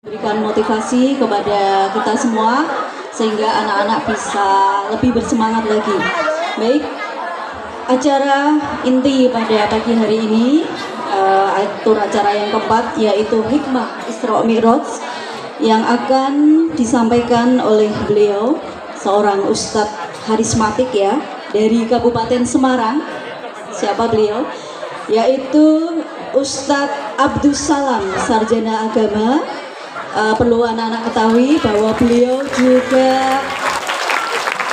Berikan motivasi kepada kita semua sehingga anak-anak bisa lebih bersemangat lagi. Baik, acara inti pada pagi hari ini atur acara yang keempat yaitu Hikmah Isra Mi'raj yang akan disampaikan oleh beliau, seorang ustadz karismatik ya dari Kabupaten Semarang. Siapa beliau? Yaitu Ustadz Abdus Salam, sarjana agama. Perlu anak-anak ketahui bahwa beliau juga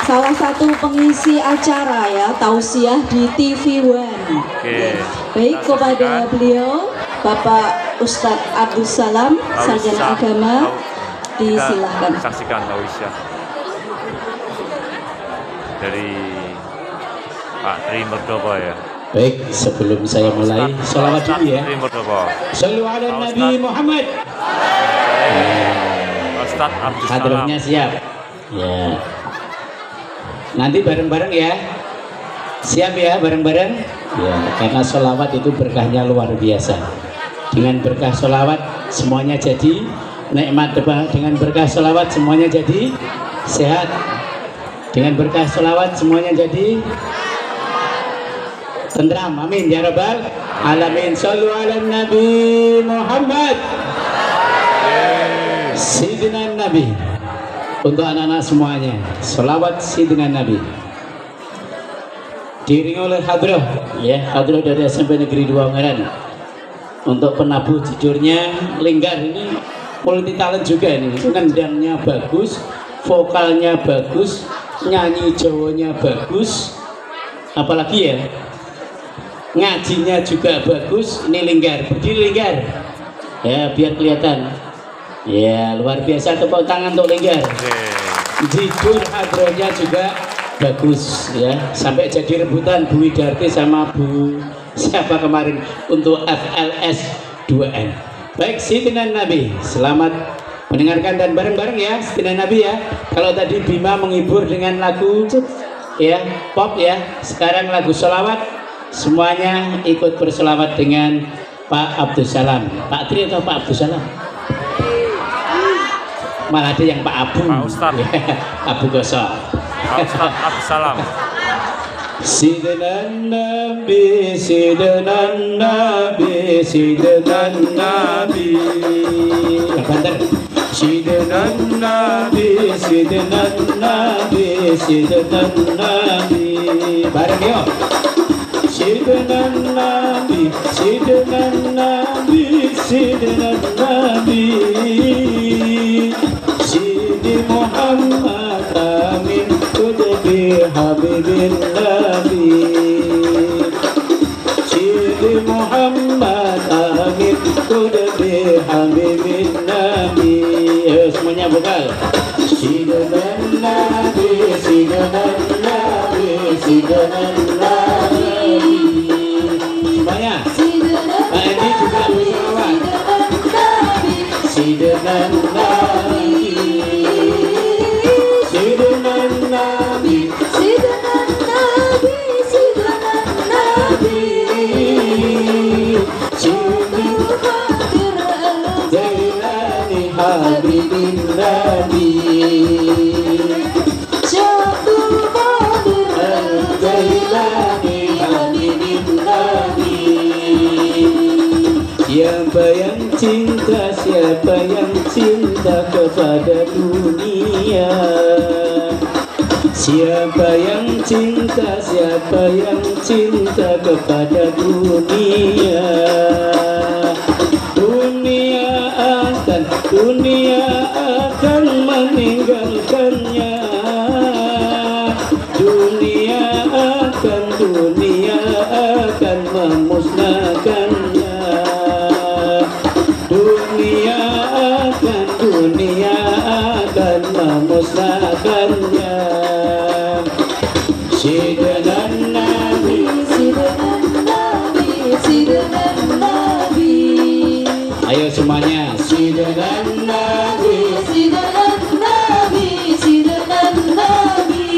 salah satu pengisi acara ya tausiah di TV One. Baik, kepada beliau Bapak Ustadz Abdus Salam, sarjana agama, disilahkan. Saksikan tausiah dari Pak Tri Murdopo ya. Baik, sebelum saya mulai, sholawat dulu ya. Shallu ala Nabi Muhammad. Ustadz Abdus Salam. Hadirnya siap. Ya. Nanti bareng-bareng ya. Siap ya, bareng-bareng. Ya, karena sholawat itu berkahnya luar biasa. Dengan berkah sholawat semuanya jadi nikmat. Dengan berkah sholawat semuanya jadi sehat. Dengan berkah sholawat semuanya jadi tentram. Amin ya rabbal alamin. Shallu ala Nabi Muhammad. Sayyidina Nabi. Untuk anak-anak semuanya, sholawat Sayyidina Nabi. Diiringi oleh hadrah ya, hadrah dari SMP Negeri 2 Ungaran. Untuk penabuh judulnya Linggar, ini multi talent juga ini. Ngendangnya bagus, vokalnya bagus, nyanyi Jawanya bagus. Apalagi ya? Ngajinya juga bagus. Ini Linggar, berdiri Linggar ya biar kelihatan ya, luar biasa. Tepuk tangan untuk Linggar. Jujur hadrohnya juga bagus ya, sampai jadi rebutan Bu Widarti sama Bu siapa kemarin untuk FLS 2N. Baik, Sayyidina Nabi, selamat mendengarkan dan bareng-bareng ya Sayyidina Nabi ya. Kalau tadi Bima menghibur dengan lagu ya pop ya, sekarang lagu sholawat. Semuanya ikut berselawat dengan Pak Abdus Salam. Pak Tri atau Pak Abdus Salam? Malah ada yang Pak Abu. Pak Ustadz. Abu Gosok. Pak Ustadz Abdus Salam. Sayyidina Nabi, Sayyidina Nabi, Sayyidina Nabi. Banter. Sayyidina Nabi, Sayyidina Nabi, Sayyidina Nabi. Bareng yuk. Sayyidina Nabi, Sayyidina Nabi, Sayyidina Nabi. Sayyidi Muhammad Amin Kutubi Habibin Nabi. Sayyidi Muhammad Amin Kutubi Habibin Nabi. Semuanya vokal. Sayyidina Nabi, Sayyidina Nabi, Sayyidina Nabi. Semuanya. Pak Edi juga berselawat. Sayyidina Nabi, Sayyidina Nabi, Sayyidina Nabi, Sayyidina Nabi. Jailani Habibin Nabi. Jailani Habibin Nabi. Siapa yang cinta, siapa yang cinta kepada dunia? Siapa yang cinta, siapa yang cinta kepada dunia? Dunia akan meninggalkannya. Dunia akan memusnahkannya. Dunia akan memusnahkannya. Sayyidina Nabi, Sayyidina Nabi, Sayyidina Nabi. Ayo semuanya, Sayyidina Nabi, Sayyidina Nabi, Sayyidina Nabi.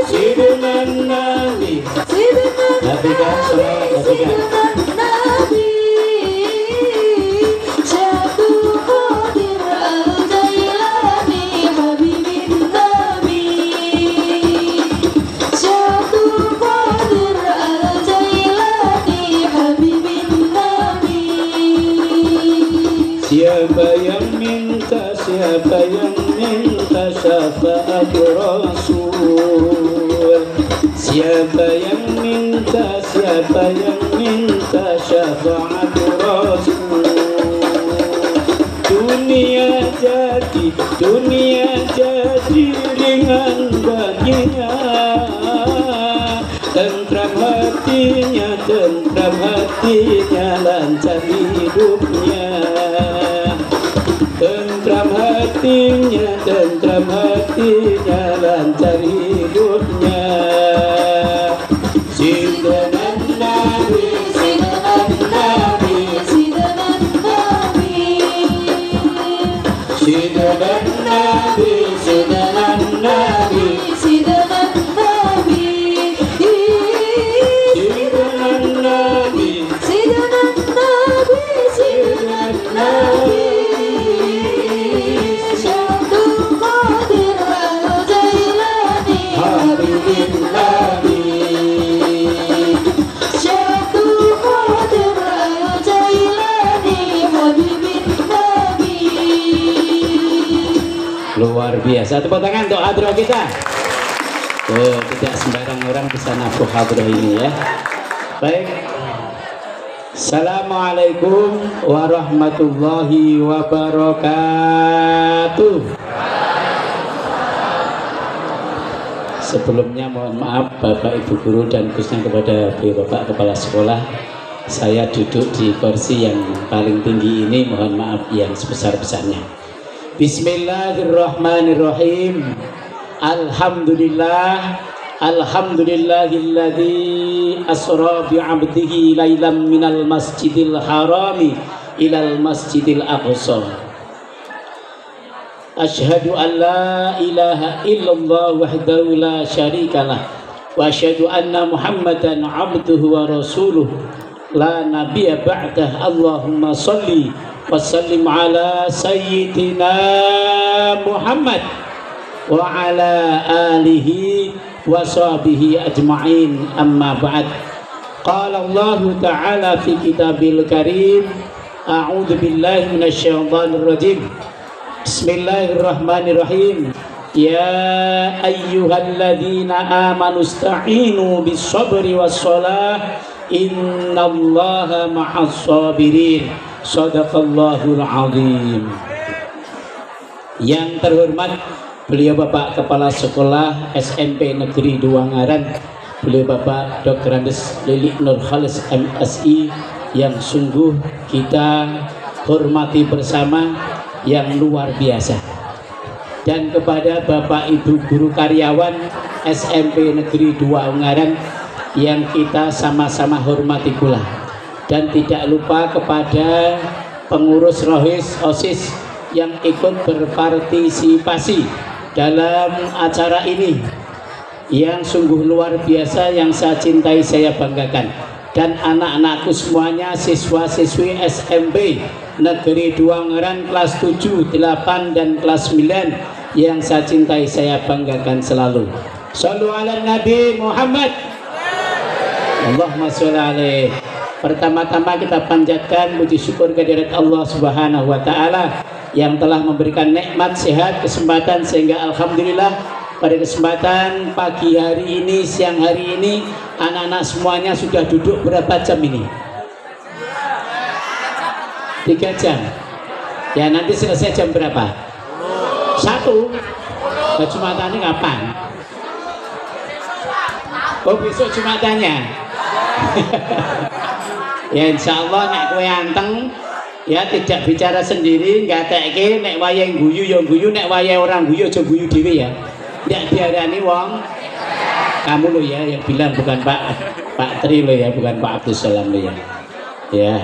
Sayyidina Nabi, Sayyidina Nabi, Sayyidina Nabi. Jatuh Siapa yang minta syafaat Rasul? Siapa yang minta syafaat Rasul? Dunia jadi ringan baginya, tentram hatinya lancar hidupnya. Tentram hatinya lancar hidupnya. Sidanan Nabi, sidanan Nabi, sidanan Nabi, sidanan Nabi, sidanan Nabi, sidanan Nabi, sidanan Nabi, sidanan Nabi, sidanan Nabi. Luar biasa, tepuk tangan untuk hadroh kita. Oh, tidak sembarang orang bisa nabuh hadroh ini ya. Baik. Assalamualaikum warahmatullahi wabarakatuh. Sebelumnya mohon maaf Bapak Ibu Guru dan khususnya kepada Bapak Kepala Sekolah. Saya duduk di kursi yang paling tinggi ini, mohon maaf yang sebesar-besarnya. Bismillahirrahmanirrahim. Alhamdulillahilladzi asra bi'abdihi lailam minal masjidil harami ilal masjidil aqsa. Asyhadu an la ilaha illallah wahdahu la syarikalah wa asyhadu anna Muhammadan abduhu wa rasuluh la nabiyya ba'dah. Allahumma shalli wa sallim ala sayyidina Muhammad wa ala alihi wa sahbihi ajma'in, amma ba'd. Qala Allah ta'ala fi kitabil karim, a'udzu billahi minasyaitonir rajim. Bismillahirrahmanirrahim. Ya ayyuhalladzina amanu ista'inu bis-sabri was-shalah innallaha ma'as sabirin. Shadaqallahul azim. Yang terhormat beliau Bapak Kepala Sekolah SMP Negeri 2 Ngaran, beliau Bapak Dr. Andes Lili Nur Khalis MSI, yang sungguh kita hormati bersama, yang luar biasa. Dan kepada Bapak Ibu Guru Karyawan SMP Negeri 2 Ungaran yang kita sama-sama hormati pula. Dan tidak lupa kepada pengurus Rohis OSIS yang ikut berpartisipasi dalam acara ini, yang sungguh luar biasa, yang saya cintai, saya banggakan. Dan anak-anakku semuanya, siswa-siswi SMP Negeri 2 Ngaran kelas 7, 8 dan kelas 9 yang saya cintai, saya banggakan selalu. Shallu ala Nabi Muhammad. Allahumma sholli alaihi. Pertama-tama kita panjatkan puji syukur kehadirat Allah Subhanahu wa taala yang telah memberikan nikmat sehat, kesempatan, sehingga alhamdulillah pada kesempatan pagi hari ini, siang hari ini, anak-anak semuanya sudah duduk berapa jam ini? 3 jam. Ya, nanti selesai jam berapa? 1. Jumatannya kapan? Oh, besok Jumatannya. Ya insya Allah nek kowe anteng ya, tidak bicara sendiri, nggak teke nek wayang guyu ya guyu, nek wayang orang guyu aja guyu dhewe ya. Ndak diarani wong. Kamu lo ya yang bilang, bukan Pak Tri lo ya, bukan Pak Abdul Salam lo ya. Ya.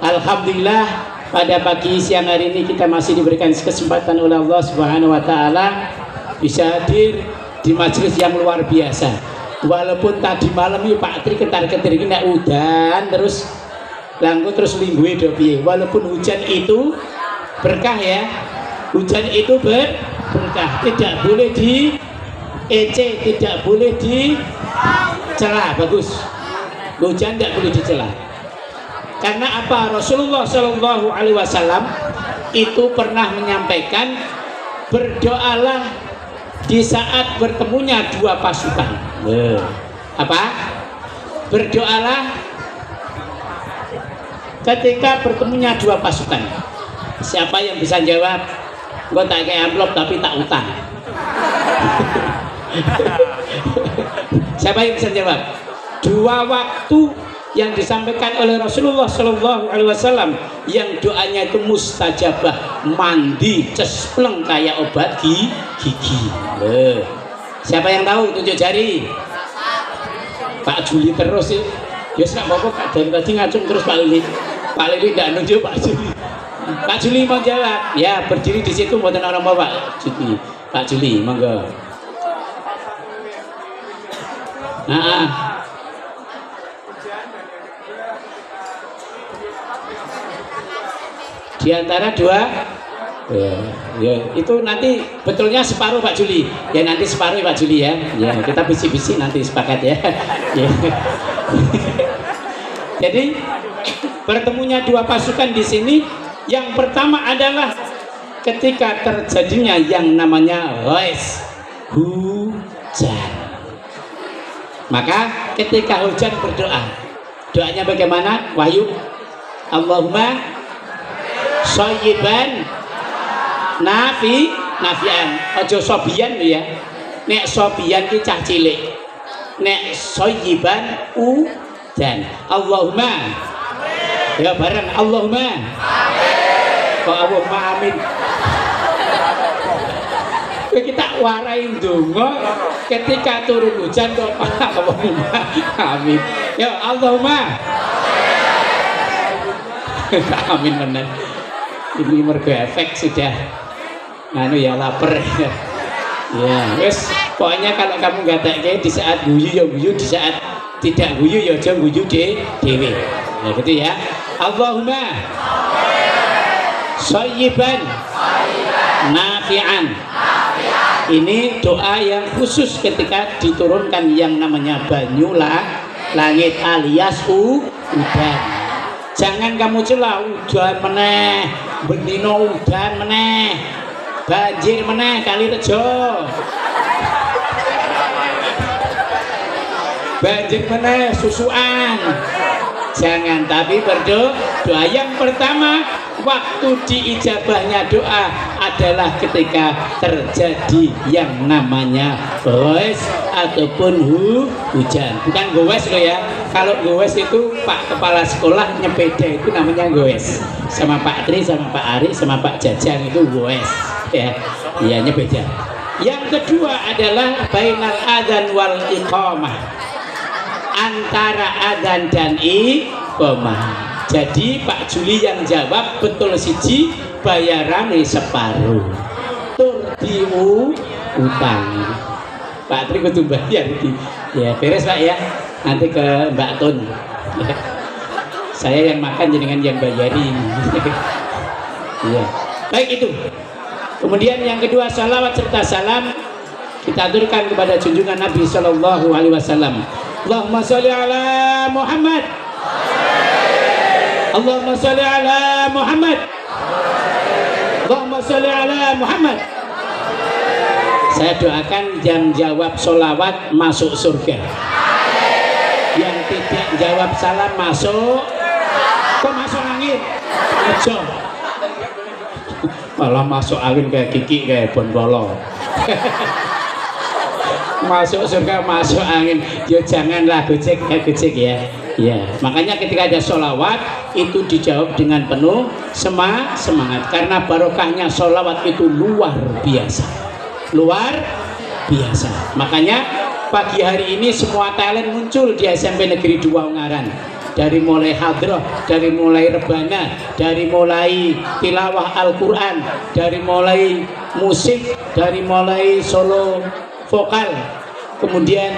Alhamdulillah pada pagi siang hari ini kita masih diberikan kesempatan oleh Allah Subhanahu wa taala bisa hadir di majelis yang luar biasa. Walaupun tadi malam ya Pak Tri kentar-kentir ini nek udan terus langkung terus lingguhe do piye. Walaupun hujan itu berkah ya. Hujan itu berkah, tidak boleh di tidak boleh dicela. Bagus. Hujan tidak boleh dicela. Karena apa? Rasulullah Shallallahu Alaihi Wasallam itu pernah menyampaikan, berdoalah di saat bertemunya dua pasukan. Apa? Berdoalah ketika bertemunya dua pasukan. Siapa yang bisa jawab? Gue tak kayak amplop tapi tak utang. Siapa yang bisa jawab? Dua waktu yang disampaikan oleh Rasulullah Shallallahu Alaihi Wasallam yang doanya itu mustajabah, mandi cespleng kayak obat gigi. Siapa yang tahu? Tunjuk jari. Pak Juli terus sih. Ya nggak apa-apa, dari tadi ngacung terus Pak Lili. Pak Lili nggak nunjuk Pak Juli. Pak Juli mau jawab. Ya berdiri di situ buatan orang mau Pak Juli. Pak Juli, monggo. Di antara dua ya, itu nanti betulnya separuh Pak Juli ya, nanti separuh Pak Juli ya, kita bisik-bisik nanti sepakat ya. Jadi bertemunya dua pasukan di sini, yang pertama adalah ketika terjadinya yang namanya hujan. Maka ketika hujan berdoa, doanya bagaimana? Wahyu, Allahumma shayyiban nafian, ojo sobian ya. Nek sobian ki cah cilik, nek shayyiban dan Allahumma ya bareng Allahumma amin. Kok Allahumma amin? Kita warai ndonga ketika turun hujan kok Allahumma amin. Ya Allahumma amin benar. Ini mergo efek sudah nganu ya, lapar ya. Wes pokoknya kalau kamu nggak kayak di saat guyu ya guyu, di saat tidak guyu ya aja guyu dewe. Ya gitu ya. Allahumma shayyiban nafian. Ini doa yang khusus ketika diturunkan yang namanya banyu langit alias udan. Jangan kamu celah udan meneh, bendino udan meneh, banjir meneh kali rejo, banjir meneh susuan. Jangan, tapi berdoa yang pertama waktu diijabahnya doa adalah ketika terjadi yang namanya goes ataupun hujan. Bukan goes loh ya. Kalau goes itu Pak Kepala Sekolah nyepeda itu namanya goes. Sama Pak Tri, sama Pak Ari, sama Pak Jajang itu goes. Ya, iya nyepeda. Yang kedua adalah bainal adzan wal iqamah. Antara adzan dan iqamah. Jadi Pak Juli yang jawab betul siji, bayarannya separuh. Tur utang. Pak Tri kudu bayar iki. Ya beres Pak ya. Nanti ke Mbak Tun. Saya yang makan jenengan yang bayarin. Iya. Baik itu. Kemudian yang kedua, salawat serta salam kita aturkan kepada junjungan Nabi Shallallahu Alaihi Wasallam. Allahumma sholli ala Muhammad. Allahumma sholli ala Muhammad. Allahumma sholli ala Muhammad. Saya doakan yang jawab sholawat masuk surga. Yang tidak jawab salam masuk. Kok masuk angin? Aja. Malah masuk angin kayak Kiki kayak Bonbolo. Masuk surga masuk angin. Ya janganlah gojek ya. Ya, makanya ketika ada sholawat itu dijawab dengan penuh semangat karena barokahnya sholawat itu luar biasa. Makanya pagi hari ini semua talent muncul di SMP Negeri 2 Ungaran. Dari mulai hadroh, dari mulai rebana, dari mulai tilawah Al-Quran, dari mulai musik, dari mulai solo vokal, kemudian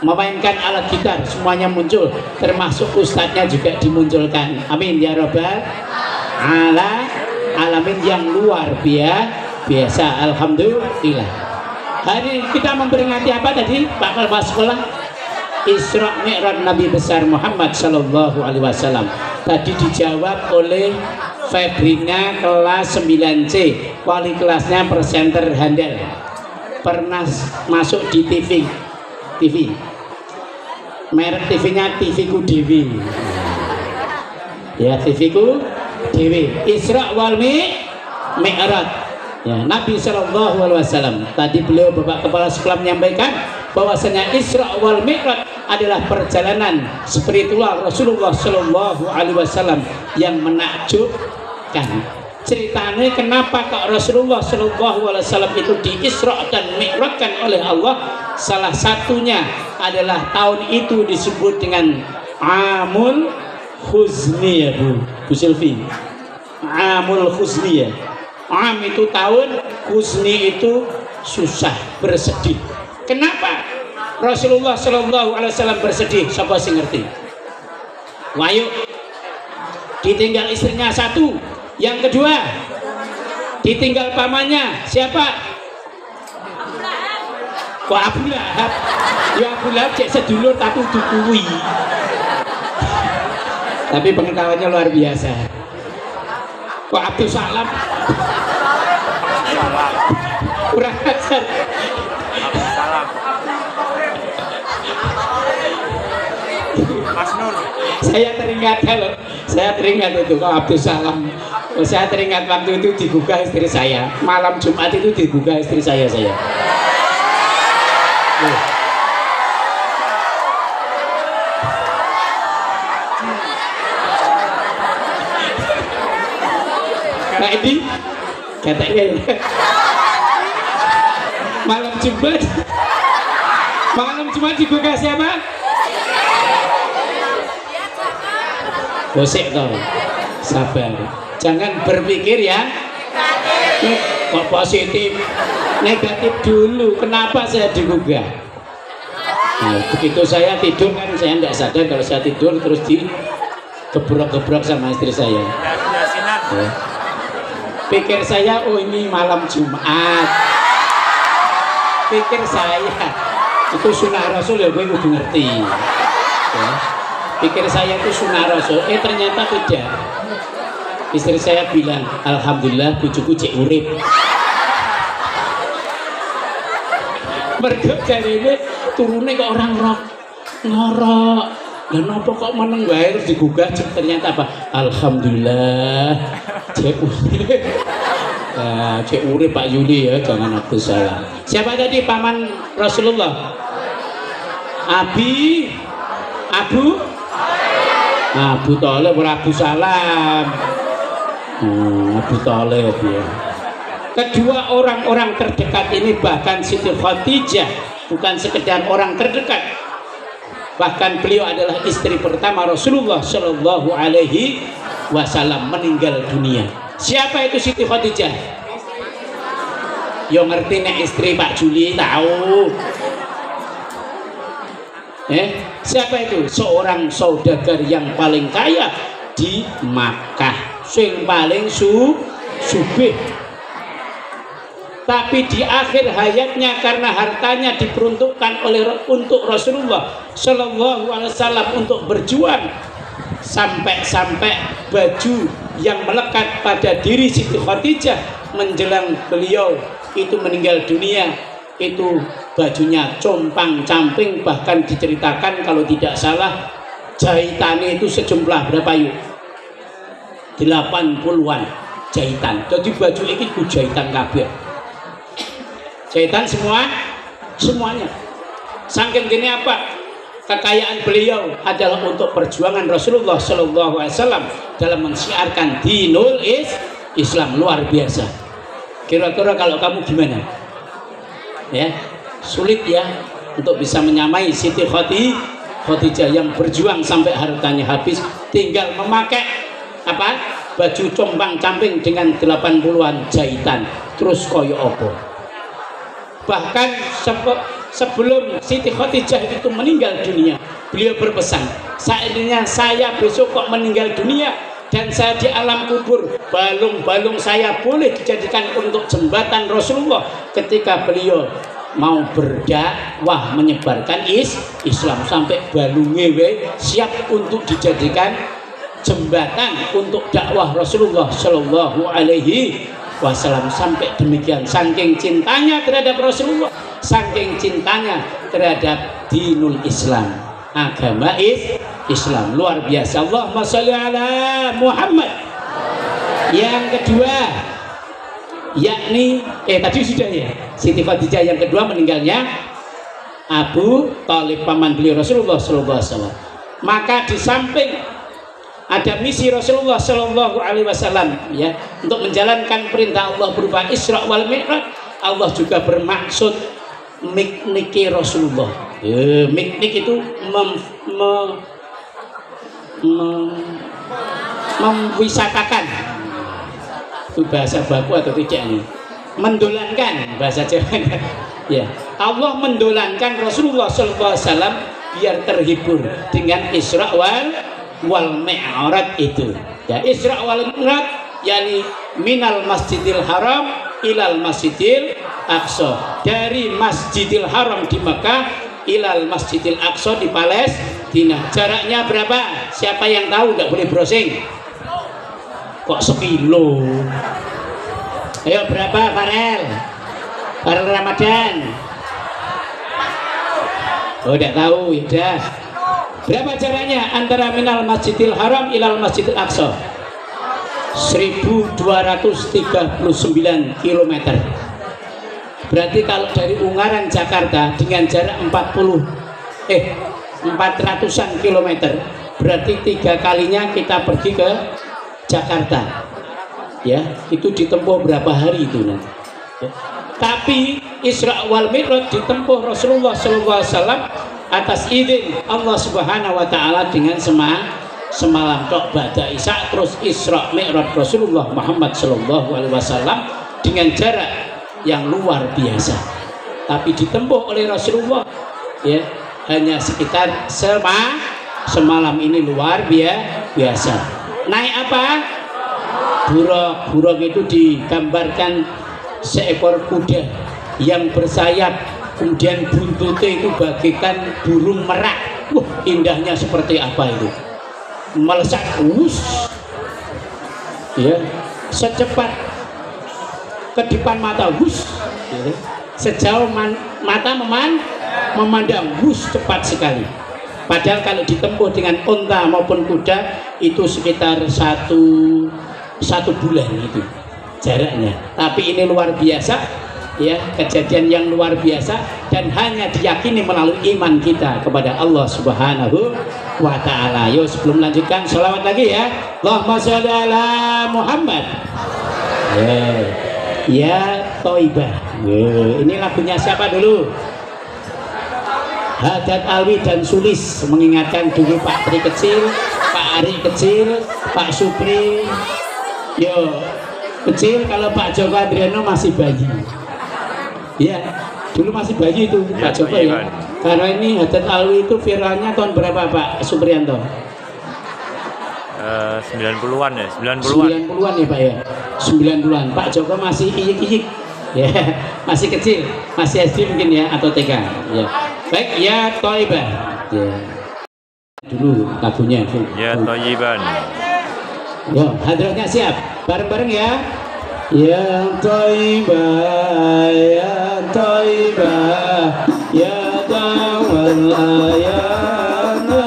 memainkan alat gitar, semuanya muncul, termasuk ustadznya juga dimunculkan. Amin ya robbal alamin, yang luar biasa. Alhamdulillah. Hari kita memperingati apa tadi Pak Kepala Sekolah? Isra Mi'raj Nabi besar Muhammad Sallallahu Alaihi Wasallam. Tadi dijawab oleh Febrina kelas 9C, wali kelasnya presenter handal, pernah masuk di TV, merek TV-nya TV ku Dewi, ya TV ku Dewi. Isra wal Mi'raj ya, Nabi Sallallahu Alaihi Wasallam. Tadi beliau Bapak Kepala Sekolah menyampaikan bahwasanya Isra wal Mi'raj adalah perjalanan spiritual Rasulullah Sallallahu Alaihi Wasallam yang menakjubkan. Ceritanya kenapa kok Rasulullah Sallallahu Alaihi Wasallam itu di Isra dan Mi'rajkan oleh Allah? Salah satunya adalah tahun itu disebut dengan Amul Huzni ya Bu Sylvie. Amul Huzni ya. Am itu tahun, Huzni itu susah, bersedih. Kenapa Rasulullah Sallallahu Alaihi Wasallam bersedih? Siapa sih ngerti? Wayu. Ditinggal istrinya satu. Yang kedua, ditinggal pamannya. Siapa? Kok Abu Lahab? Ya Abu Lahab cek sedulur tapi dukui. Tapi pengetahuannya luar biasa. Kok Abdul Salam? Kurang ajar. Salam. Mas Nur. Saya teringat kalau saya teringat itu kok Abdul Salam. Saya teringat waktu itu digugah istri saya. Malam Jumat itu digugah istri saya. Nah ini katanya malam Jumat digugah siapa? Bosek toh, sabar. Jangan berpikir ya kok positif, negatif dulu. Kenapa saya digugah? Nah, begitu saya tidur kan saya tidak sadar kalau saya tidur terus digebrok-gebrok sama istri saya. Ya. Pikir saya, oh ini malam Jumat. Pikir saya itu sunnah Rasul ya, gue udah ngerti. Ya. Pikir saya itu sunnah Rasul, ternyata tidak. Istri saya bilang, alhamdulillah bujuku cek urip. Mergo jarine turune kok orang ngorok. Lah napa kok meneng wae terus digugah ternyata apa? Alhamdulillah cek urip. Cek urip Pak Yuli ya, jangan Abdul Salam. Siapa tadi paman Rasulullah? Abu Thalib, Abu Salam. Abu Thalib ya. Kedua orang-orang terdekat ini, bahkan Siti Khadijah bukan sekedar orang terdekat, bahkan beliau adalah istri pertama Rasulullah Shallallahu Alaihi Wasallam, meninggal dunia. Siapa itu Siti Khadijah? Yo ngerti nek istri Pak Juli tahu. Siapa itu? Seorang saudagar yang paling kaya di Makkah, sing paling sugih. Tapi di akhir hayatnya karena hartanya diperuntukkan untuk Rasulullah Shallallahu Alaihi Wasallam untuk berjuang, sampai baju yang melekat pada diri Siti Khadijah menjelang beliau itu meninggal dunia, itu bajunya compang-camping, bahkan diceritakan kalau tidak salah jahitannya itu sejumlah berapa yuk? 80-an jahitan. Jadi baju ini ku jahitan kabeh. Jahitan semuanya. Saking gini apa? Kekayaan beliau adalah untuk perjuangan Rasulullah Shallallahu Alaihi Wasallam dalam mensiarkan dinul Islam, luar biasa. Kira-kira kalau kamu gimana? Ya, sulit ya untuk bisa menyamai Siti Khadijah yang berjuang sampai hartanya habis, tinggal memakai apa? Baju compang-camping dengan 80-an jahitan. Terus koyo opo? Bahkan sebelum Siti Khadijah itu meninggal dunia, beliau berpesan, seandainya saya besok kok meninggal dunia dan saya di alam kubur, balung-balung saya boleh dijadikan untuk jembatan Rasulullah ketika beliau mau berdakwah menyebarkan Islam sampai balunge siap untuk dijadikan jembatan untuk dakwah Rasulullah Shallallahu Alaihi Wasallam. Sampai demikian, saking cintanya terhadap Rasulullah, saking cintanya terhadap dinul Islam, agama Islam, luar biasa. Allahumma sholli ala Muhammad. Yang kedua, yakni tadi sudah ya, Siti Khadijah. Yang kedua meninggalnya Abu Thalib, paman beliau Rasulullah Sallallahu Alaihi Wasallam. Maka di samping ada misi Rasulullah Sallallahu Alaihi Wasallam ya, untuk menjalankan perintah Allah berupa Isra wal Mi'raj, Allah juga bermaksud mikniki Rasulullah. Miknik itu memwisatakan. Itu bahasa baku atau tidak nih? Mendolankan bahasa Jawa. Ya, Allah mendolankan Rasulullah Sallallahu Alaihi Wasallam biar terhibur dengan Isra wal Mi'raj itu. Ya, Isra wal Mi'raj yakni minal Masjidil Haram ilal Masjidil Aqsa, dari Masjidil Haram di Mekah ilal Masjidil Aqsa di Palestina. Jaraknya berapa? Siapa yang tahu? Nggak boleh browsing. Kok sekilo? Ayo berapa Farel? Farel Ramadan? Oh tidak tahu, ya. Berapa jaraknya antara minal Masjidil Haram ilal Masjidil Aqsa? 1239 km. Berarti kalau dari Ungaran Jakarta dengan jarak 400-an kilometer, berarti 3 kalinya kita pergi ke Jakarta. Ya, itu ditempuh berapa hari itu nanti. Ya. Tapi Isra wal Mi'raj ditempuh Rasulullah Sallallahu Alaihi Wasallam atas izin Allah Subhanahu Wa Taala dengan semalam tok ba'da Isya, terus Isra Mi'raj Rasulullah Muhammad Sallallahu Alaihi Wasallam dengan jarak yang luar biasa. Tapi ditempuh oleh Rasulullah ya hanya sekitar semalam. Ini luar biasa. Naik apa? Buruk. Buruk itu digambarkan seekor kuda yang bersayap, kemudian buntutnya itu bagaikan burung merak. Indahnya seperti apa itu? Melesat ya, secepat kedipan mata ya. Sejauh mata memandang cepat sekali. Padahal kalau ditempuh dengan unta maupun kuda itu sekitar satu bulan itu jaraknya. Tapi ini luar biasa ya, kejadian yang luar biasa dan hanya diyakini melalui iman kita kepada Allah Subhanahu wa Ta'ala. Yuk sebelum melanjutkan sholawat lagi ya. Allahumma sholli ala Muhammad. Ya Thaibah. Ini lagunya siapa dulu? Haddad Alwi dan Sulis, mengingatkan dulu Pak Tri kecil, Pak Ari kecil, Pak Supri yo kecil, kalau Pak Joko Adriano masih bayi ya, dulu masih bayi itu ya, Pak Joko ya. Karena ini Haddad Alwi itu viralnya tahun berapa Pak Suprianto? 90-an ya, 90-an ya Pak ya, 90-an. Pak Joko masih iyik-iyik ya, masih kecil, masih SD mungkin ya, atau TK ya. Baik, ya Thaibah ya. Dulu lagunya ya Thaiban. Yo, hadratnya siap, bareng-bareng ya. Ya Thaibah, ya Thaibah, ya dawal ayana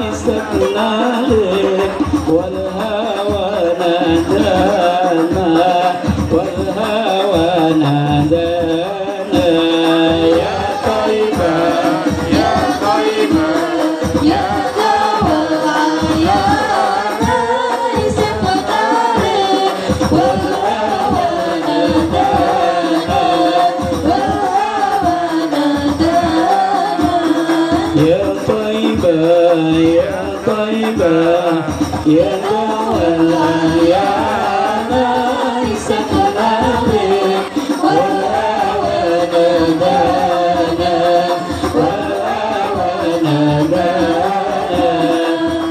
istaqnalik wal hawa nadana wal hawa nadana. Ya Thaibah, ya Thaibah, ya dawal ayana istaqnalik wal hawa nadana wal hawa nadana. Ya Thaibah, ya Thaibah, ya dawal ayana istaqnalik wal hawa nadana wal hawa nadana.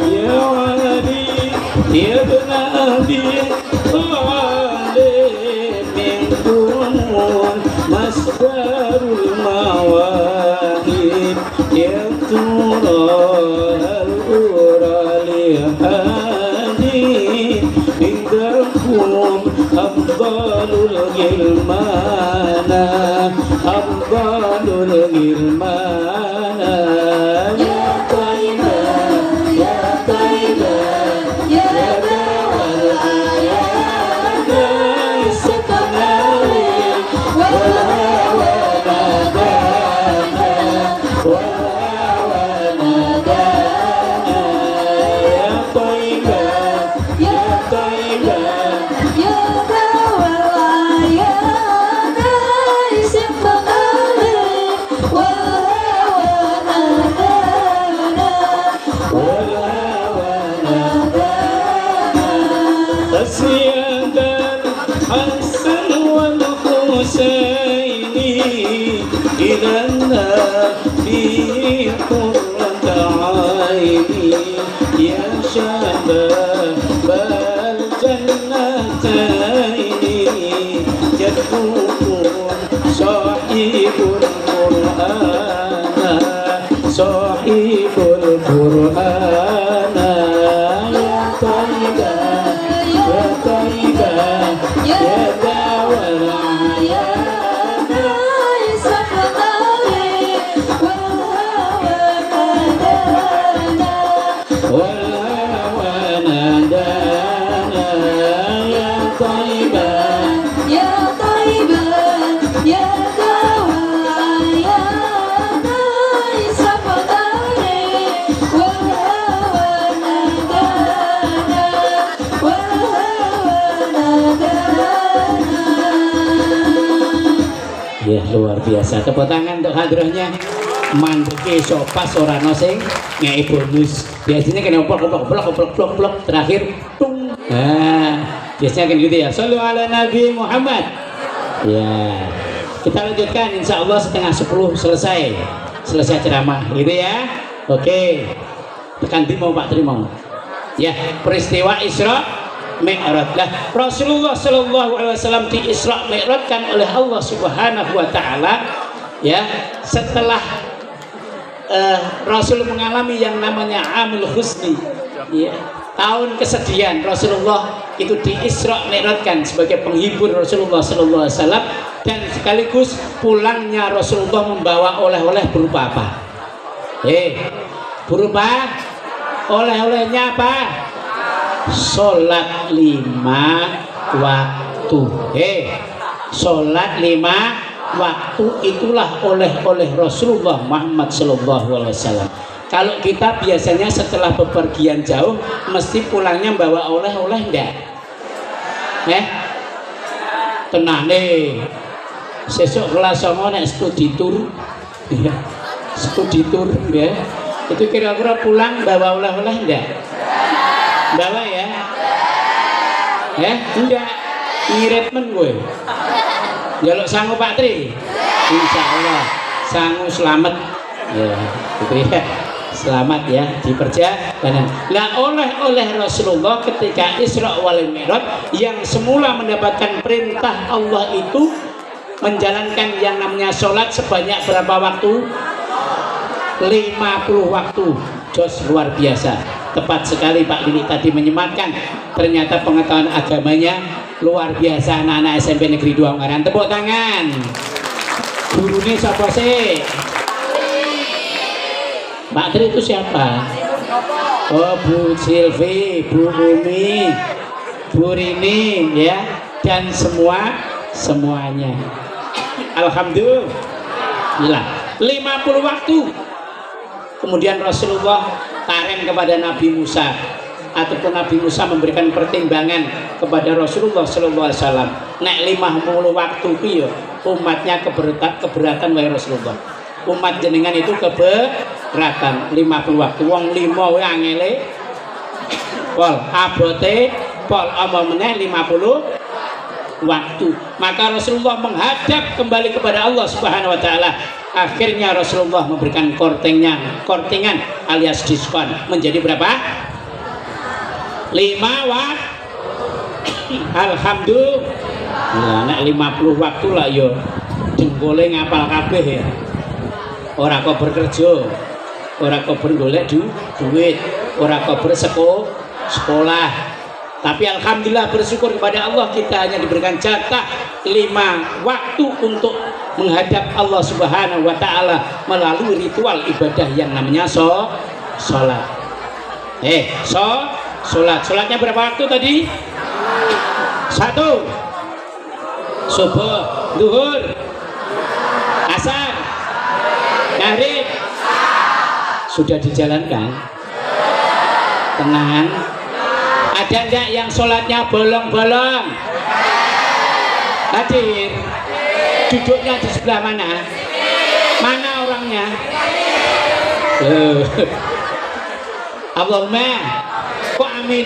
Ya wali ya ibn Abi Thalib minkum masdarul marhum Abdalul Gilmana, Abdalul Gilmana. Ya Taibah, ya Taibah, ya Dawal Ayat Setenari Wahawa Nadana, Wahawa Nadana. Ya Taibah, ya Taibah, Ya Dawal Ayat Setenari Wahawa Nadana, Wahawa Nadana. Tasyadan Hasan wal Husaini ilan nabi qurrata aini ya syababal jannataini jaddukum sahibul qur'ana, sahibul qur'ana. Ya Taibah, ya Taibah, ya Dawal Ayat Setenari Wahawa Nadana, Wahawa Nadana. Ya Taibah, Ya Taibah, ya Dawal Ayat Setenari Wahawa Nadana, Wahawa Nadana. ya luar biasa. Tepuk tangan untuk hadrahnya. Mandeke sopas ora ono sing ngei bonus. Biasanya kena oplok terakhir tung. Nah, biasanya kan gitu ya. Shallu ala Nabi Muhammad. Ya. Kita lanjutkan insya Allah setengah 10 selesai ceramah gitu ya. Oke. Tekan di mau Pak Trimong. Ya, peristiwa Isra Mi'raj. Lah, Rasulullah Shallallahu Alaihi Wasallam di Isra Mi'rajkan oleh Allah Subhanahu Wa Taala ya setelah Rasul mengalami yang namanya Amul Husni ya, tahun kesedihan. Rasulullah itu di Isra Mi'rajkan sebagai penghibur Rasulullah Shallallahu Alaihi Wasallam, dan sekaligus pulangnya Rasulullah membawa oleh-oleh berupa apa? Berupa oleh-olehnya apa? Sholat 5 waktu. Sholat 5 waktu itulah oleh-oleh Rasulullah Muhammad Sallallahu Alaihi Wasallam. Kalau kita biasanya setelah bepergian jauh mesti pulangnya bawa oleh-oleh enggak? Tenang nih. Sesuk kelas 9 nek studi tour ya. Studi tour ya. Itu kira-kira pulang bawa oleh-oleh enggak? Bawa ya? Enggak. Ngiritmen gue. Jaluk sangu Pak Tri. Insya Allah sangu selamat. Ya, gitu ya. Selamat ya di perjalanan. Nah, oleh Rasulullah ketika Isra wal Mi'raj yang semula mendapatkan perintah Allah itu menjalankan yang namanya sholat sebanyak berapa waktu? 50 waktu. Jos luar biasa. Tepat sekali Pak Lili tadi menyematkan. Ternyata pengetahuan agamanya luar biasa anak-anak SMP Negeri 2 Ungaran. Tepuk tangan. Gurunya siapa sih? Pak Tri itu siapa? Oh, Bu Silvi, Bu Bumi, Bu Rini ya, dan semuanya. Alhamdulillah. 50 waktu. Kemudian Rasulullah taren kepada Nabi Musa, ataupun Nabi Musa memberikan pertimbangan kepada Rasulullah Sallallahu Alaihi Wasallam. Nek 50 waktu piye umatnya keberatan wahai Rasulullah. Umat jenengan itu keberatan 50 waktu. Wong 5 wae angele. Pol abote pol apa meneh 50 waktu. Maka Rasulullah menghadap kembali kepada Allah Subhanahu wa taala. Akhirnya Rasulullah memberikan kortingan alias diskon menjadi berapa? 5 waktu. Alhamdulillah. Nek 50 waktu lah yo jengkole ngapal kabeh ya. Ora kok bekerja, ora kok golek duit, ora kok sekolah. Tapi alhamdulillah bersyukur kepada Allah kita hanya diberikan jatah 5 waktu untuk menghadap Allah Subhanahu wa taala melalui ritual ibadah yang namanya sholat. Sholatnya berapa waktu tadi? 1. Subuh, zuhur, asar, maghrib. Sudah dijalankan? Tenang. Ada enggak yang sholatnya bolong-bolong? Hadir. Duduknya di sebelah mana? Mana orangnya? Allahumma kok amin?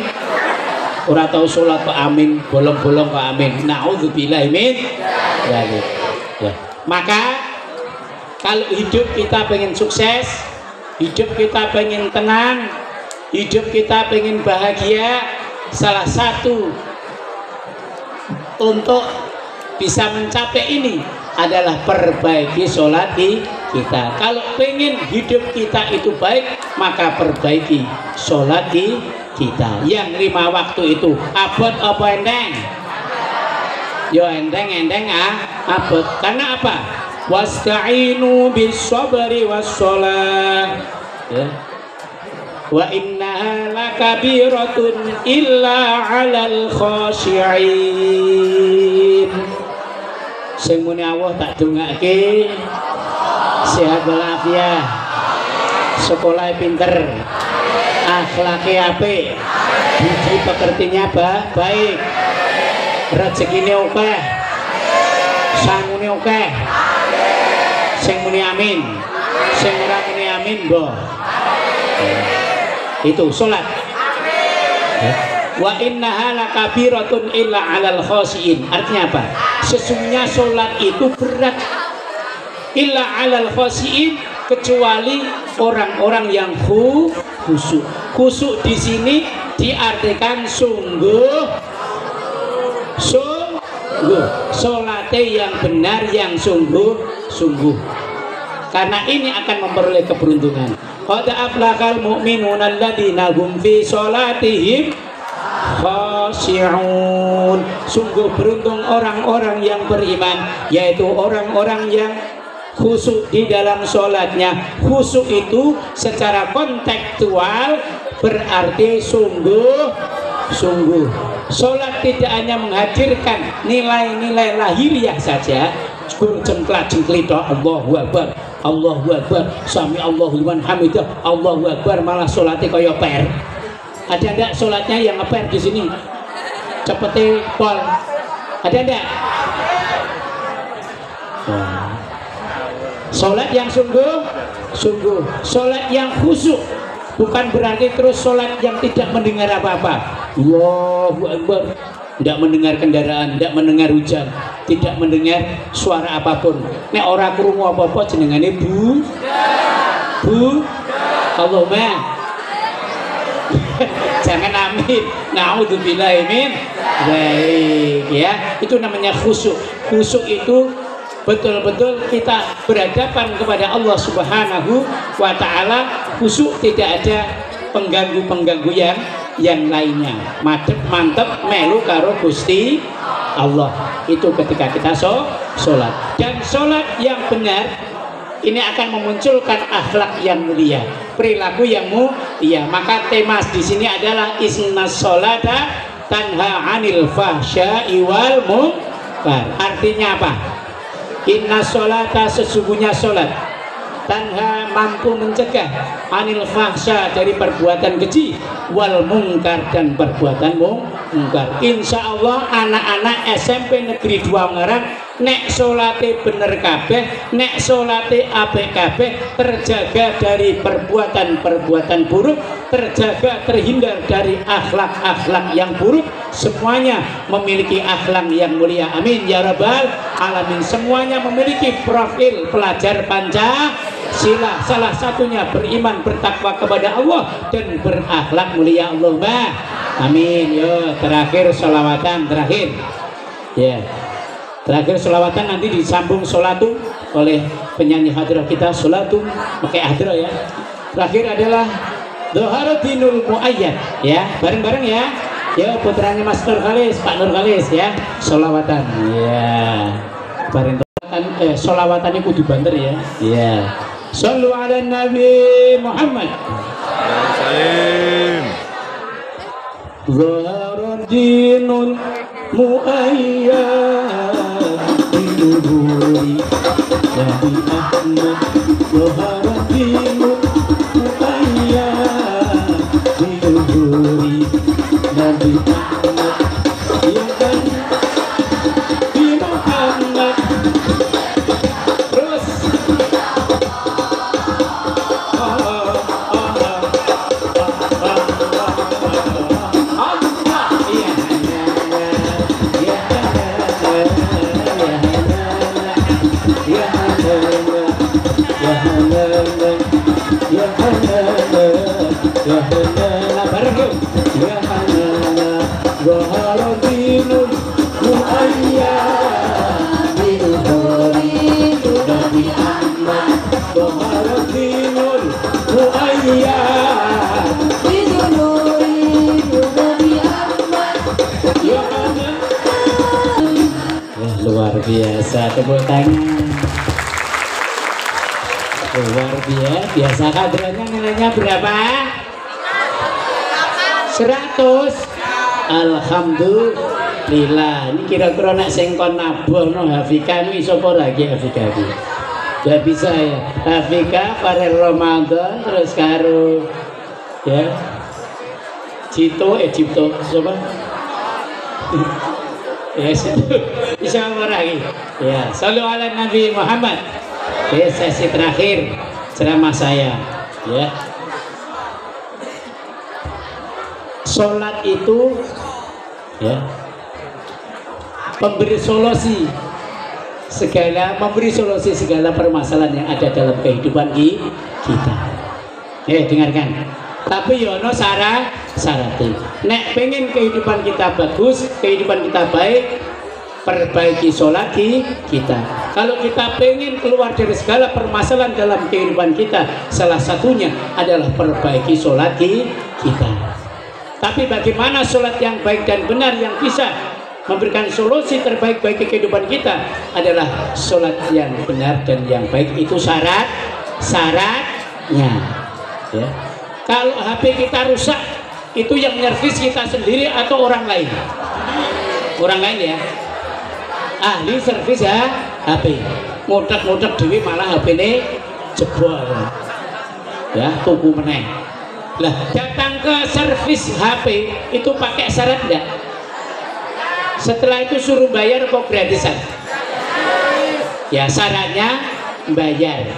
Ora tahu sholat kok amin, bolong-bolong kok amin. Na'udzubillahi min dzalik. Ya. Maka kalau hidup kita pengen sukses, hidup kita pengen tenang, hidup kita pengen bahagia, salah satu untuk bisa mencapai ini adalah perbaiki sholat kita. Kalau pengen hidup kita itu baik, maka perbaiki sholat kita. Yang 5 waktu itu abot apa endeng? Yo endeng abot. Karena apa? Wasta'inu bis sabri was sholat. Ya. Wa innaha lakabiratun illa 'alal khashi'in. Sing muni Allah tak dongake sehat walafiat, sekolah pinter, akhlaknya apik, budi pekertinya baik, rezekine akeh, sangune akeh. Sing muni amin, sing ora muni amin mbok. Itu sholat. Wa innaha lakabiratun illa 'alal khashiin. Artinya apa? Sesungguhnya sholat itu berat. Illa 'alal khashiin, kecuali orang-orang yang khusyuk. Khusyuk di sini diartikan sungguh. Sholatnya yang benar, yang sungguh. Karena ini akan memperoleh keberuntungan. Qad aflahal mu'minuna alladzina hum fi sholatihim khashi'un. Sungguh beruntung orang-orang yang beriman, yaitu orang-orang yang khusyuk di dalam sholatnya. Khusyuk itu secara kontekstual berarti sungguh. Sholat tidak hanya menghadirkan nilai-nilai lahiriah saja, jengklat-jengklit Allahu Akbar, Allahu Akbar, sami Allahu liman hamidah, Allahu Akbar, malah sholatnya kaya per. Ada enggak sholatnya yang ngeper di sini? Cepete pol. Ada enggak? Sholat yang sungguh. Sholat yang khusyuk. Bukan berarti terus sholat yang tidak mendengar apa-apa. Allahu Akbar. Tidak mendengar kendaraan, tidak mendengar hujan, tidak mendengar suara apapun. Nek ora krungu apa-apa jenengane bu. Allahumma jangan amin. Na'udzubillahi min dzalik. Ya, itu namanya khusyuk. Khusyuk itu betul-betul kita berhadapan kepada Allah Subhanahu wa taala. Khusyuk, tidak ada pengganggu-pengganggu yang lainnya. Mantep melu karo Gusti Allah. Itu ketika kita sholat. Dan sholat yang benar ini akan memunculkan akhlak yang mulia, perilaku yang mulia. Maka tema di sini adalah inna sholata tanha 'anil fahsya'i wal munkar. Artinya apa? Inna sholata, sesungguhnya sholat, tanha mampu mencegah 'anil fahsya, dari perbuatan keji, wal mungkar, dan perbuatan mungkar. Insya Allah anak-anak SMP Negeri 2 Ungaran nek sholate bener kabeh, nek sholate apik kabeh, terjaga dari perbuatan-perbuatan buruk, terjaga terhindar dari akhlak-akhlak yang buruk, semuanya memiliki akhlak yang mulia. Amin ya rabbal alamin. Semuanya memiliki profil pelajar Pancasila, salah satunya beriman, bertakwa kepada Allah, dan berakhlak mulia. Allahumma amin. Yo, terakhir sholawatan terakhir. Ya. Terakhir sholawatan nanti disambung sholatum oleh penyanyi hadrah kita, sholatum pakai hadrah ya. Terakhir adalah Dhaharuddinul Muayyad ya, bareng-bareng ya. Ya putranya Mas Nurkalis, Pak Nurkalis ya, solawatan. Ya. Bareng solawatan itu kudu banter ya. Ya. Sallu ala Nabi Muhammad. Salim. Zaharan dinun mu'ayyad Bidururi Nabi Ahmad Zaharan dinun mu'ayyad Bidururi Nabi Ahmad Ya kan Nabi Muhammad. Terus luar biasa, tepuk tangan. Luar biasa, kadrannya nilainya berapa? 100. Alhamdulillah. Ini kira-kira nak sengkon nabono Hafika ini iso apa lagi Hafika ini? Gak bisa ya. Hafika pada Ramadan terus karo ya Cito siapa? Ya situ bisa apa lagi? Ya, sallu ala Nabi Muhammad. Oke, sesi terakhir ceramah saya ya. Sholat itu ya memberi solusi segala permasalahan yang ada dalam kehidupan kita. Dengarkan. Tapi yono syaratnya. Nek pengen kehidupan kita bagus, kehidupan kita baik, perbaiki sholat kita. Kalau kita pengen keluar dari segala permasalahan dalam kehidupan kita, salah satunya adalah perbaiki sholat kita. Tapi bagaimana sholat yang baik dan benar yang bisa memberikan solusi terbaik bagi kehidupan kita adalah sholat yang benar dan yang baik. Itu syaratnya ya. Kalau HP kita rusak, itu yang nyervis kita sendiri atau orang lain? Orang lain ya. Ahli servis ya HP. Ngodak-ngodak dewi malah HP ini jebol. Ya, tuku meneh. Lah, datang ke servis HP itu pakai syarat enggak? Setelah itu suruh bayar apa gratisan? Ya, syaratnya bayar.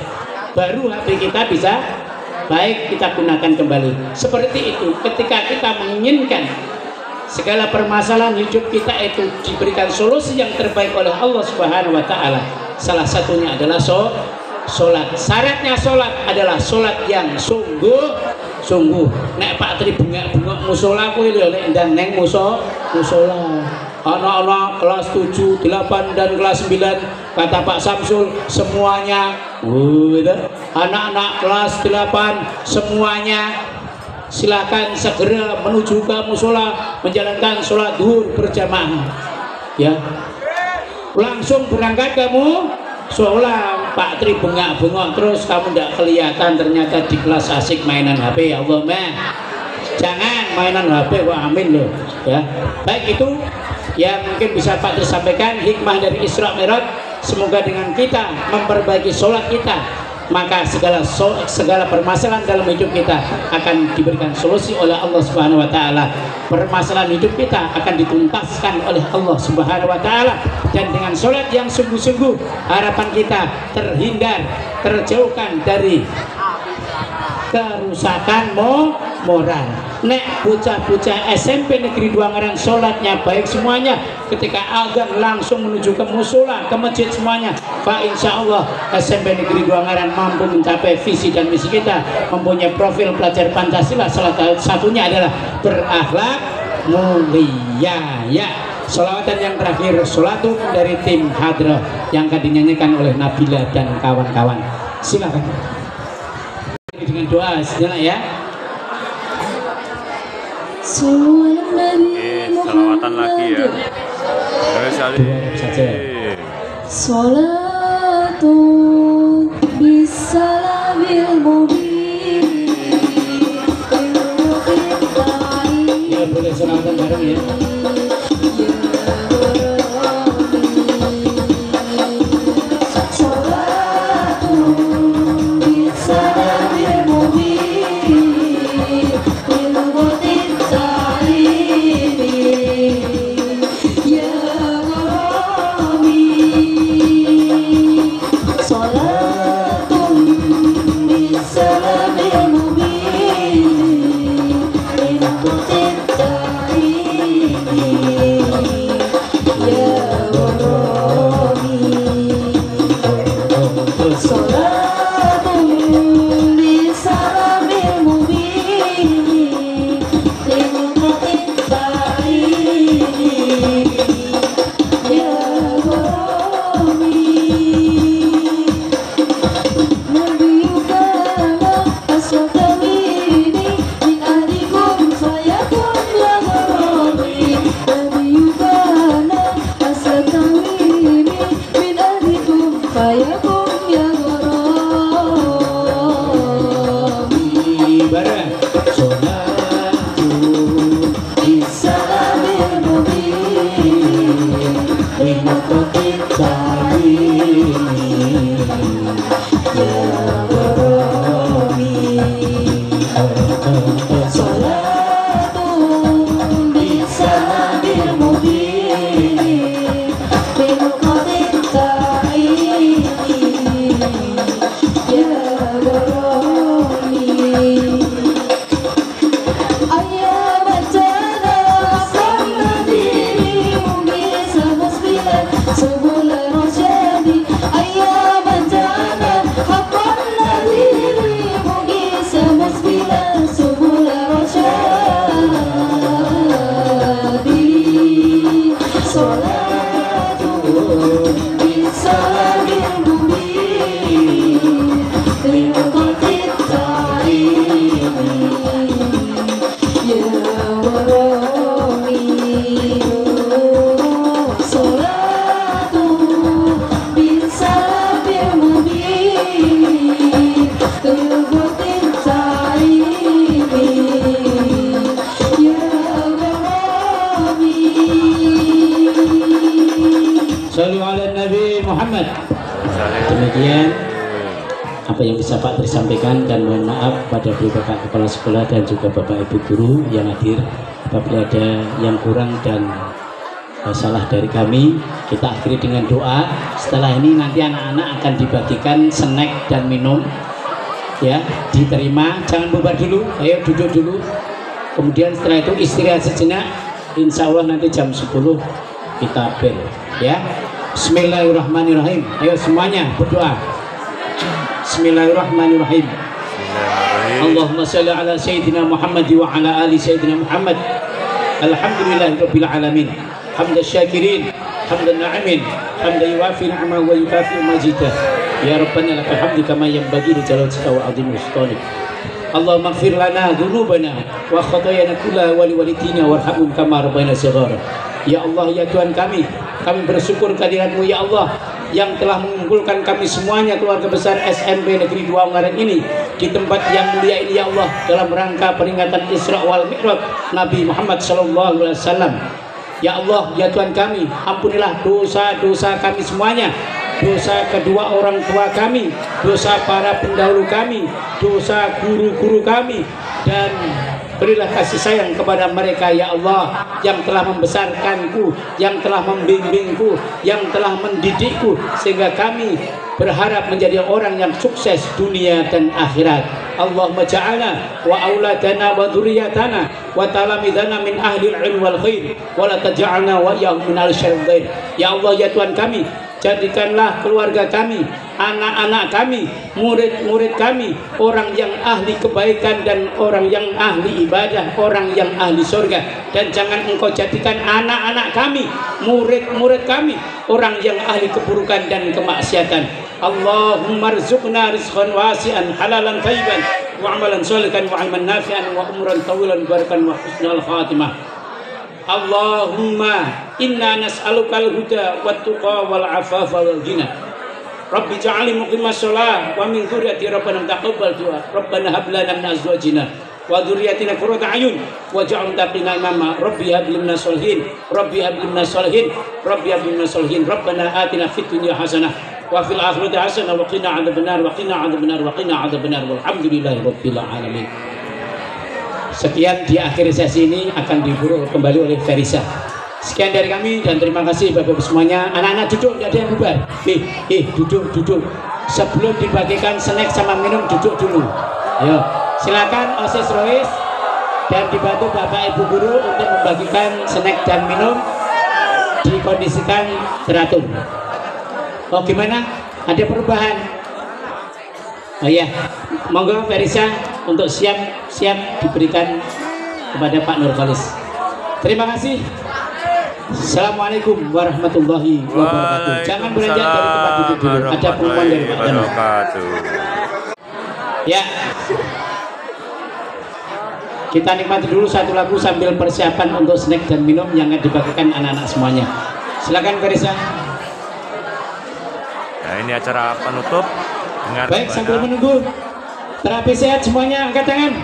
Baru HP kita bisa baik kita gunakan kembali. Seperti itu ketika kita menginginkan segala permasalahan hidup kita itu diberikan solusi yang terbaik oleh Allah Subhanahu wa taala. Salah satunya adalah sholat. Syaratnya sholat adalah sholat yang sungguh. Nek Pak Tri bengak-bengok musola kuwi lho nek ndang neng musola. Anak-anak kelas 7, 8 dan kelas 9 kata Pak Samsul semuanya gitu. Anak-anak kelas 8 semuanya silakan segera menuju ke musola menjalankan sholat zuhur berjamaah ya. Langsung berangkat kamu sholat. Pak Tri bengak-bengok terus kamu tidak kelihatan, ternyata di kelas asik mainan HP. Ya Allah jangan mainan HP, wah amin loh ya. Baik, itu yang mungkin bisa Pak Tri sampaikan hikmah dari Isra Mi'raj. Semoga dengan kita memperbaiki sholat kita, maka segala permasalahan dalam hidup kita akan diberikan solusi oleh Allah Subhanahu wa taala. Permasalahan hidup kita akan dituntaskan oleh Allah Subhanahu wa taala, dan dengan sholat yang sungguh-sungguh harapan kita terjauhkan dari kerusakan moral. Nek bocah-bocah SMP Negeri 2 Ngaran sholatnya baik semuanya, ketika azan langsung menuju ke musola, ke masjid semuanya, Pak insya Allah SMP Negeri 2 Ngaran mampu mencapai visi dan misi kita, mempunyai profil pelajar Pancasila. Salah satunya adalah berakhlak mulia ya. Sholawatan yang terakhir, sholatu dari tim Hadrah yang akan dinyanyikan oleh Nabila dan kawan-kawan. Silakan dengan doa sejenak ya. Selawatan lagi ya. Terus saja. Salatu bisalamil mubin. Ya boleh selawatan bareng ya. Demikian apa yang bisa Pak tersampaikan, dan mohon maaf pada Bapak Kepala Sekolah dan juga Bapak Ibu Guru yang hadir. Apabila ada yang kurang dan salah dari kami, kita akhiri dengan doa. Setelah ini nanti anak-anak akan dibagikan snack dan minum, ya, diterima, jangan bubar dulu, ayo duduk dulu. Kemudian setelah itu istirahat sejenak, insya Allah nanti jam 10 kita bel, ya. Bismillahirrahmanirrahim. Ayo semuanya berdoa. Bismillahirrahmanirrahim. Allahumma salli ala Sayyidina Muhammad wa ala ali Sayyidina Muhammad. Alhamdulillahirabbil alamin. Hamdan syakirin, hamdan na'imin, hamdan yuwafi ni'amahu wa yukafi majidah. Ya Rabbana lakal hamdu kama yanbaghi li jalalatika wa 'azimi sultanik. Allahumma ighfir lana dhunubana wa khatayana kullaha wa liwalidina warhamhum kama rabbayana shighara. Ya Allah, ya Tuhan kami bersyukur kehadirat-Mu ya Allah, yang telah mengumpulkan kami semuanya keluarga besar SMP Negeri 2 Ungaran ini di tempat yang mulia ini ya Allah, dalam rangka peringatan Isra wal Mi'raj Nabi Muhammad SAW. Ya Allah, ya Tuhan kami, ampunilah dosa-dosa kami semuanya, dosa kedua orang tua kami, dosa para pendahulu kami, dosa guru-guru kami, dan berilah kasih sayang kepada mereka ya Allah, yang telah membesarkanku, yang telah membimbingku, yang telah mendidikku, sehingga kami berharap menjadi orang yang sukses dunia dan akhirat. Allahumma ja'alna wa auladana wa dzurriyyatana wa talamidana min ahli al-'ilm wal khair wa la taj'alna wa iyyahum min al-syarri. Ya Allah, ya Tuhan kami, jadikanlah keluarga kami, anak-anak kami, murid-murid kami orang yang ahli kebaikan dan orang yang ahli ibadah, orang yang ahli surga. Dan jangan Engkau jadikan anak-anak kami, murid-murid kami orang yang ahli keburukan dan kemaksiatan. Allahumma rzuqna rizqan wasi'an halalan thayyiban wa amalan sholihan wa ilman nafi'an wa umran tawilan barakan wa husnul khatimah. Allahumma inna nas'alukal huda wat tuqa wal afafa wal ghina. Rabbi ja'alni muqimas shalah wa min dzurriyyati rabbana taqabbal du'a. Rabbana hab lana min azwajina wa dzurriyyatina qurrata a'yun waj'alna taqina imama. Rabbi hab lana sholihin. Rabbi hab lana sholihin. Rabbi hab lana sholihin. Rabbana atina fid dunya hasanah wa fil akhirati hasanah wa qina adzabannar wa qina adzabannar wa qina adzabannar walhamdulillahi rabbil alamin. Sekian di akhir sesi ini akan diburu kembali oleh Ferisa. Sekian dari kami dan terima kasih Bapak-Ibu semuanya. Anak-anak duduk, tidak ada yang bubar. Duduk. Sebelum dibagikan snack sama minum duduk dulu. Yo, silakan OSIS Rois dan dibantu Bapak Ibu guru untuk membagikan snack dan minum. Dikondisikan teratur. Oh gimana? Ada perubahan? Oh iya, monggo Ferisa untuk siap diberikan kepada Pak Nurholis. Terima kasih. Assalamualaikum warahmatullahi wabarakatuh. Jangan beranjak dari tempat duduk dulu. Ada pengumuman dari Pak Danu. Ya, kita nikmati dulu satu lagu sambil persiapan untuk snack dan minum yang dibagikan anak-anak semuanya. Silakan Ferisa. Nah, ini acara penutup dengan baik, sambil menunggu terapi sehat semuanya angkat tangan.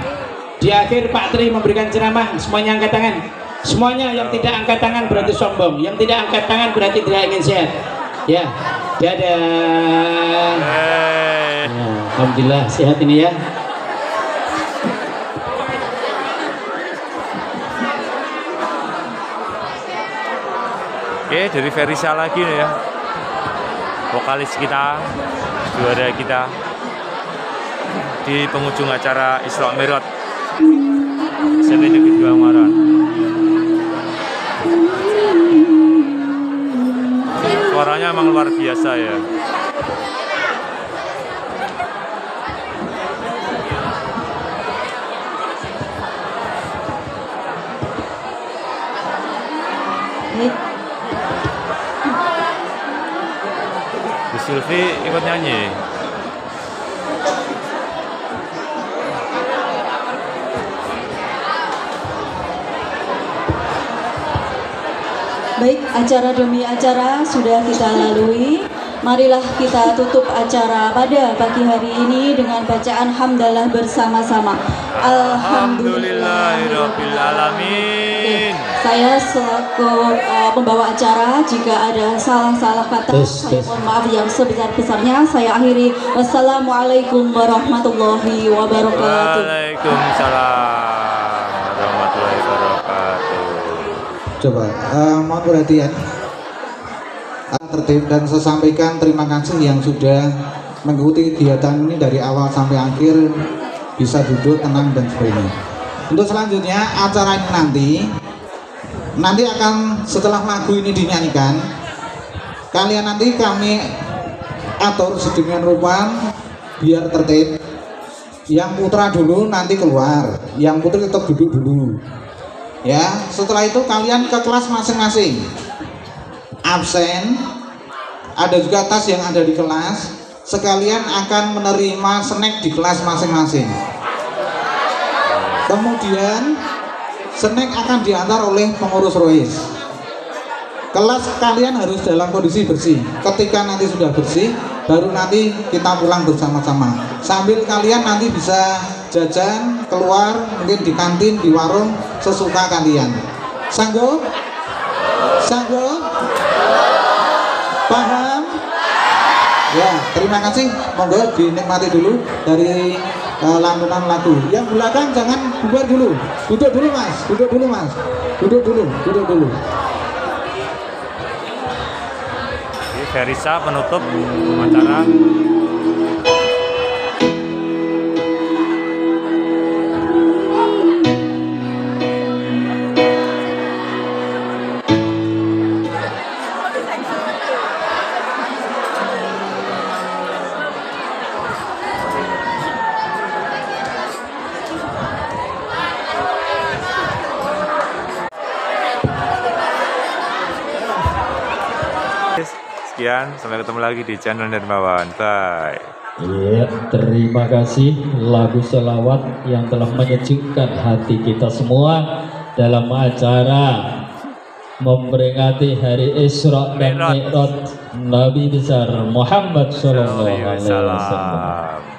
Di akhir Pak Tri memberikan ceramah, semuanya angkat tangan. Semuanya yang tidak angkat tangan berarti sombong, yang tidak angkat tangan berarti tidak ingin sehat. Ya, dadah. Ya, alhamdulillah sehat ini ya. Oke, dari Ferisa lagi nih ya, vokalis kita, juara kita di penghujung acara Isra Mi'raj SMP Negeri 2 Ungaran. Suaranya emang luar biasa ya. Bu Sylvi ikut nyanyi. Baik, acara demi acara sudah kita lalui. Marilah kita tutup acara pada pagi hari ini dengan bacaan hamdalah bersama-sama. Alhamdulillahirabbil alamin. Saya selaku pembawa acara, jika ada salah-salah kata, saya mohon maaf yang sebesar-besarnya. Saya akhiri. Wassalamualaikum warahmatullahi wabarakatuh. Waalaikumsalam warahmatullahi wabarakatuh. Coba mohon perhatian, tertib, dan saya sampaikan terima kasih yang sudah mengikuti kegiatan ini dari awal sampai akhir, bisa duduk tenang dan sebagainya. Untuk selanjutnya acara ini nanti akan setelah lagu ini dinyanyikan, kalian nanti kami atur sedemikian rupa biar tertib. Yang putra dulu nanti keluar, yang putri tetap duduk dulu. Ya, setelah itu kalian ke kelas masing-masing. Absen, ada juga tas yang ada di kelas. Sekalian akan menerima snack di kelas masing-masing. Kemudian snack akan diantar oleh pengurus Rois. Kelas kalian harus dalam kondisi bersih. Ketika nanti sudah bersih, baru nanti kita pulang bersama-sama. Sambil kalian nanti bisa jajan keluar, mungkin di kantin, di warung, sesuka kalian. Sanggup? Sanggup? Paham? Ya, terima kasih. Monggo dinikmati dulu dari lantunan lagu. Yang belakang jangan bubar dulu. Duduk dulu mas, duduk dulu mas, duduk dulu, duduk dulu. Ferisa penutup acara. Sekian, sampai ketemu lagi di channel Dermawan. Bye. Ya, terima kasih lagu selawat yang telah menyejukkan hati kita semua dalam acara memperingati hari Isra dan Mi'raj Nabi besar Muhammad Sallallahu Alaihi Wasallam.